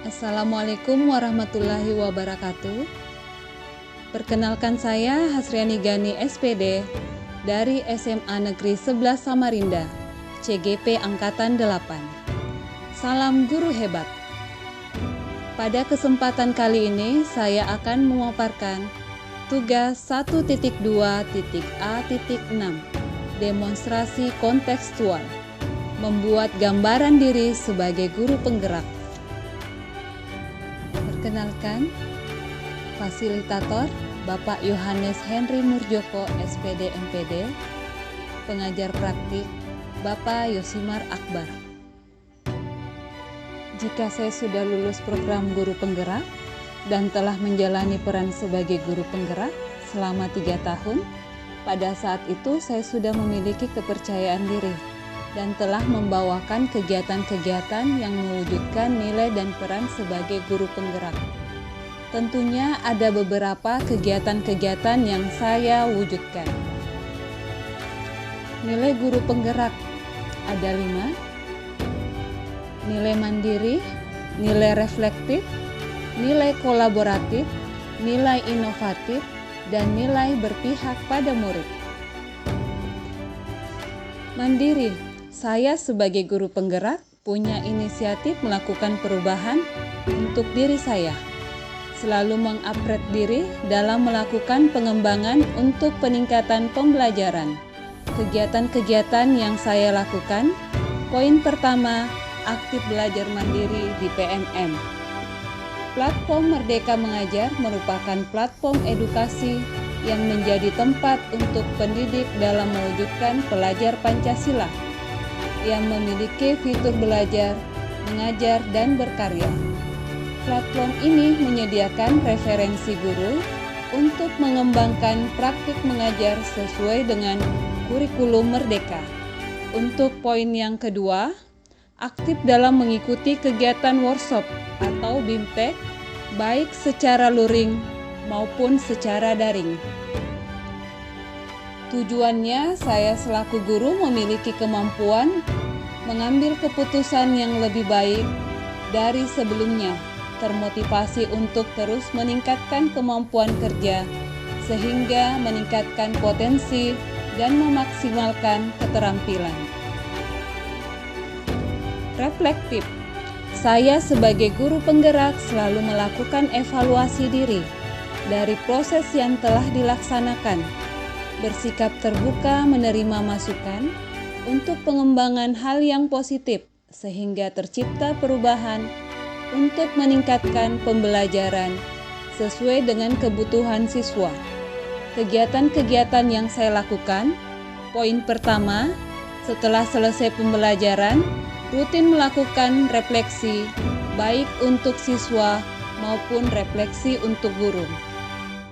Assalamualaikum warahmatullahi wabarakatuh. Perkenalkan saya Hasriani Gani SPD dari SMA Negeri 11 Samarinda, CGP Angkatan 8. Salam guru hebat. Pada kesempatan kali ini saya akan memaparkan tugas 1.2.A.6 demonstrasi kontekstual membuat gambaran diri sebagai guru penggerak. Perkenalkan, fasilitator Bapak Yohanes Henry Murjoko SPD MPD, pengajar praktik Bapak Yosimar Akbar. Jika saya sudah lulus program guru penggerak dan telah menjalani peran sebagai guru penggerak selama 3 tahun, pada saat itu saya sudah memiliki kepercayaan diri dan telah membawakan kegiatan-kegiatan yang mewujudkan nilai dan peran sebagai guru penggerak. Tentunya ada beberapa kegiatan-kegiatan yang saya wujudkan. Nilai guru penggerak ada 5. Nilai mandiri, nilai reflektif, nilai kolaboratif, nilai inovatif, dan nilai berpihak pada murid. Mandiri, saya sebagai guru penggerak punya inisiatif melakukan perubahan untuk diri saya. Selalu mengupgrade diri dalam melakukan pengembangan untuk peningkatan pembelajaran. Kegiatan-kegiatan yang saya lakukan, poin pertama, aktif belajar mandiri di PMM. Platform Merdeka Mengajar merupakan platform edukasi yang menjadi tempat untuk pendidik dalam mewujudkan pelajar Pancasila yang memiliki fitur belajar, mengajar, dan berkarya. Platform ini menyediakan referensi guru untuk mengembangkan praktik mengajar sesuai dengan kurikulum Merdeka. Untuk poin yang kedua, aktif dalam mengikuti kegiatan workshop atau BIMTEK, baik secara luring maupun secara daring. Tujuannya, saya selaku guru memiliki kemampuan mengambil keputusan yang lebih baik dari sebelumnya, termotivasi untuk terus meningkatkan kemampuan kerja, sehingga meningkatkan potensi dan memaksimalkan keterampilan. Reflektif, saya sebagai guru penggerak selalu melakukan evaluasi diri dari proses yang telah dilaksanakan, bersikap terbuka menerima masukan untuk pengembangan hal yang positif sehingga tercipta perubahan untuk meningkatkan pembelajaran sesuai dengan kebutuhan siswa. Kegiatan-kegiatan yang saya lakukan, poin pertama, setelah selesai pembelajaran, rutin melakukan refleksi baik untuk siswa maupun refleksi untuk guru.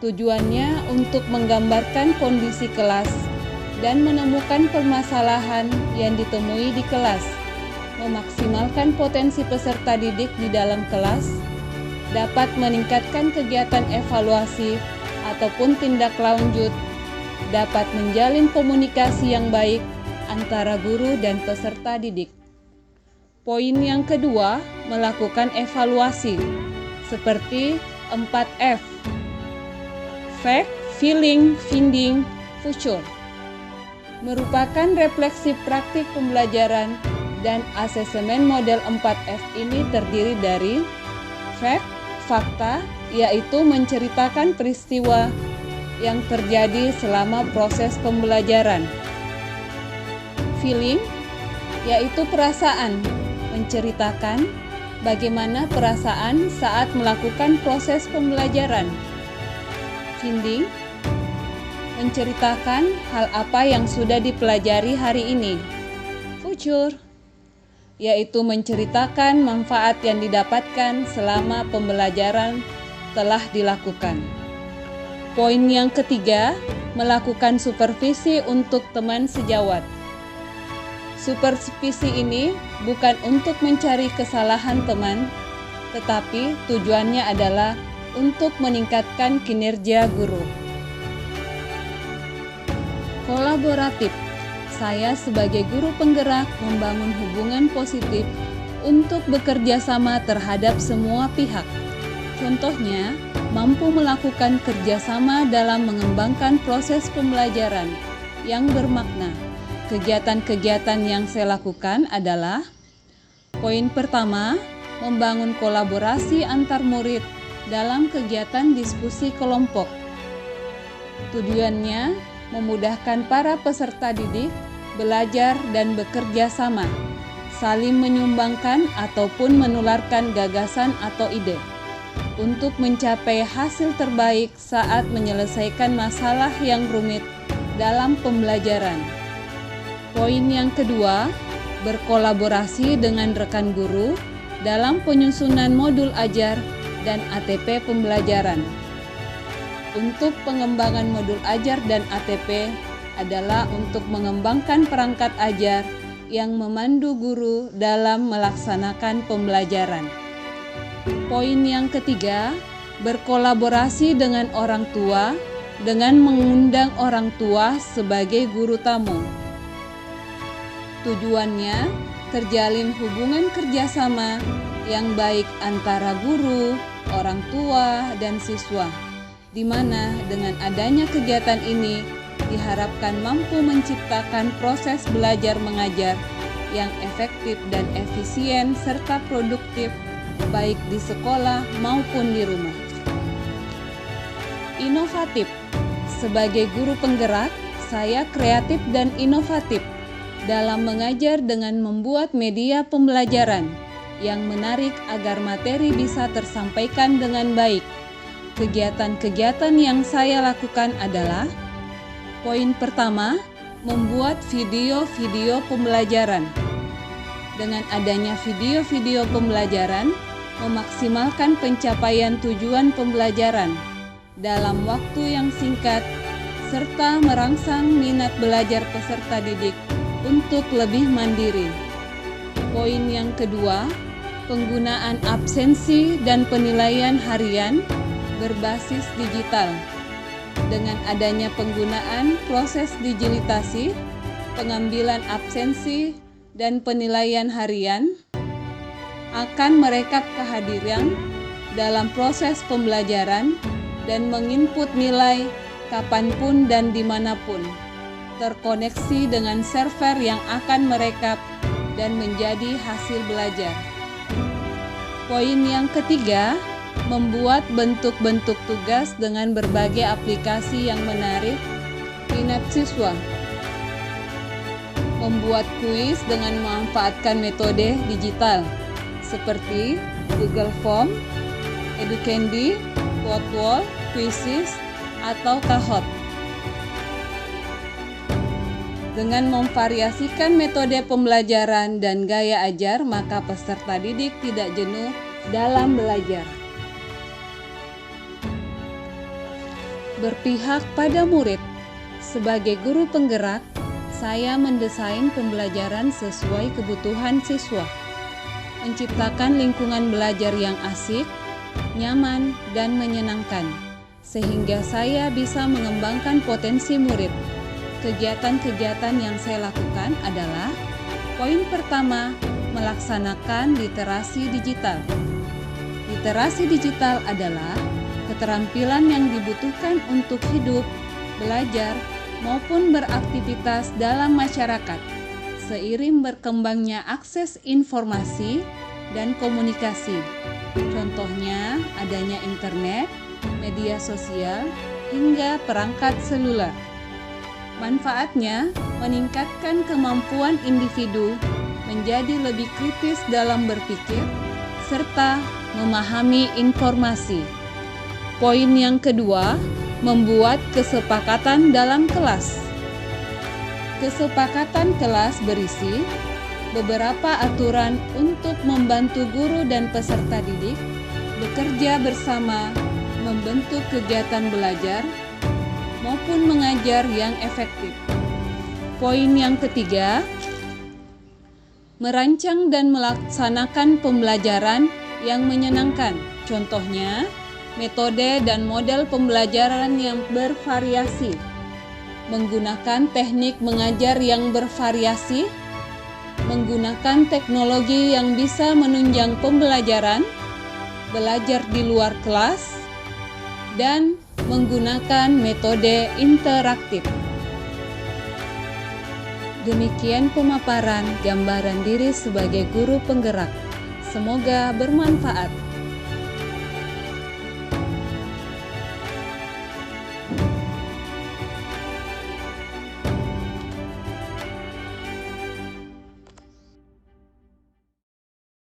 Tujuannya untuk menggambarkan kondisi kelas dan menemukan permasalahan yang ditemui di kelas, memaksimalkan potensi peserta didik di dalam kelas, dapat meningkatkan kegiatan evaluasi ataupun tindak lanjut, dapat menjalin komunikasi yang baik antara guru dan peserta didik. Poin yang kedua, melakukan evaluasi seperti 4F. Fact, feeling, finding, future. Merupakan refleksi praktik pembelajaran dan asesmen model 4F ini terdiri dari fact, fakta, yaitu menceritakan peristiwa yang terjadi selama proses pembelajaran. Feeling, yaitu perasaan, menceritakan bagaimana perasaan saat melakukan proses pembelajaran. Finding, menceritakan hal apa yang sudah dipelajari hari ini. Future, yaitu menceritakan manfaat yang didapatkan selama pembelajaran telah dilakukan. Poin yang ketiga, melakukan supervisi untuk teman sejawat. Supervisi ini bukan untuk mencari kesalahan teman, tetapi tujuannya adalah untuk meningkatkan kinerja guru. Kolaboratif, saya sebagai guru penggerak membangun hubungan positif untuk bekerja sama terhadap semua pihak. Contohnya, mampu melakukan kerjasama dalam mengembangkan proses pembelajaran yang bermakna. Kegiatan-kegiatan yang saya lakukan adalah: poin pertama, membangun kolaborasi antar murid dalam kegiatan diskusi kelompok. Tujuannya memudahkan para peserta didik belajar dan bekerja sama, saling menyumbangkan ataupun menularkan gagasan atau ide untuk mencapai hasil terbaik saat menyelesaikan masalah yang rumit dalam pembelajaran. Poin yang kedua, berkolaborasi dengan rekan guru dalam penyusunan modul ajar dan ATP pembelajaran. Untuk pengembangan modul ajar dan ATP adalah untuk mengembangkan perangkat ajar yang memandu guru dalam melaksanakan pembelajaran. Poin yang ketiga, berkolaborasi dengan orang tua dengan mengundang orang tua sebagai guru tamu. Tujuannya, terjalin hubungan kerjasama yang baik antara guru, orang tua, dan siswa, di mana dengan adanya kegiatan ini diharapkan mampu menciptakan proses belajar mengajar yang efektif dan efisien serta produktif baik di sekolah maupun di rumah. Inovatif. Sebagai guru penggerak, saya kreatif dan inovatif dalam mengajar dengan membuat media pembelajaran yang menarik agar materi bisa tersampaikan dengan baik. Kegiatan-kegiatan yang saya lakukan adalah: poin pertama, membuat video-video pembelajaran. Dengan adanya video-video pembelajaran, memaksimalkan pencapaian tujuan pembelajaran dalam waktu yang singkat, serta merangsang minat belajar peserta didik untuk lebih mandiri. Poin yang kedua, penggunaan absensi dan penilaian harian berbasis digital. Dengan adanya penggunaan proses digitalisasi, pengambilan absensi dan penilaian harian akan merekap kehadiran dalam proses pembelajaran dan menginput nilai kapanpun dan dimanapun, terkoneksi dengan server yang akan merekap dan menjadi hasil belajar. Poin yang ketiga, membuat bentuk-bentuk tugas dengan berbagai aplikasi yang menarik minat siswa. Membuat kuis dengan memanfaatkan metode digital seperti Google Form, Educandy, Potwall, Quizizz, atau Kahoot. Dengan memvariasikan metode pembelajaran dan gaya ajar, maka peserta didik tidak jenuh dalam belajar. Berpihak pada murid. Sebagai guru penggerak, saya mendesain pembelajaran sesuai kebutuhan siswa, menciptakan lingkungan belajar yang asik, nyaman, dan menyenangkan, sehingga saya bisa mengembangkan potensi murid. Kegiatan-kegiatan yang saya lakukan adalah: poin pertama, melaksanakan literasi digital. Literasi digital adalah keterampilan yang dibutuhkan untuk hidup, belajar, maupun beraktivitas dalam masyarakat, seiring berkembangnya akses informasi dan komunikasi. Contohnya adanya internet, media sosial, hingga perangkat seluler. Manfaatnya meningkatkan kemampuan individu menjadi lebih kritis dalam berpikir serta memahami informasi. Poin yang kedua, membuat kesepakatan dalam kelas. Kesepakatan kelas berisi beberapa aturan untuk membantu guru dan peserta didik bekerja bersama, membentuk kegiatan belajar maupun mengajar yang efektif. Poin yang ketiga, merancang dan melaksanakan pembelajaran yang menyenangkan. Contohnya, metode dan model pembelajaran yang bervariasi, menggunakan teknik mengajar yang bervariasi, menggunakan teknologi yang bisa menunjang pembelajaran, belajar di luar kelas, dan menggunakan metode interaktif. Demikian pemaparan gambaran diri sebagai guru penggerak. Semoga bermanfaat.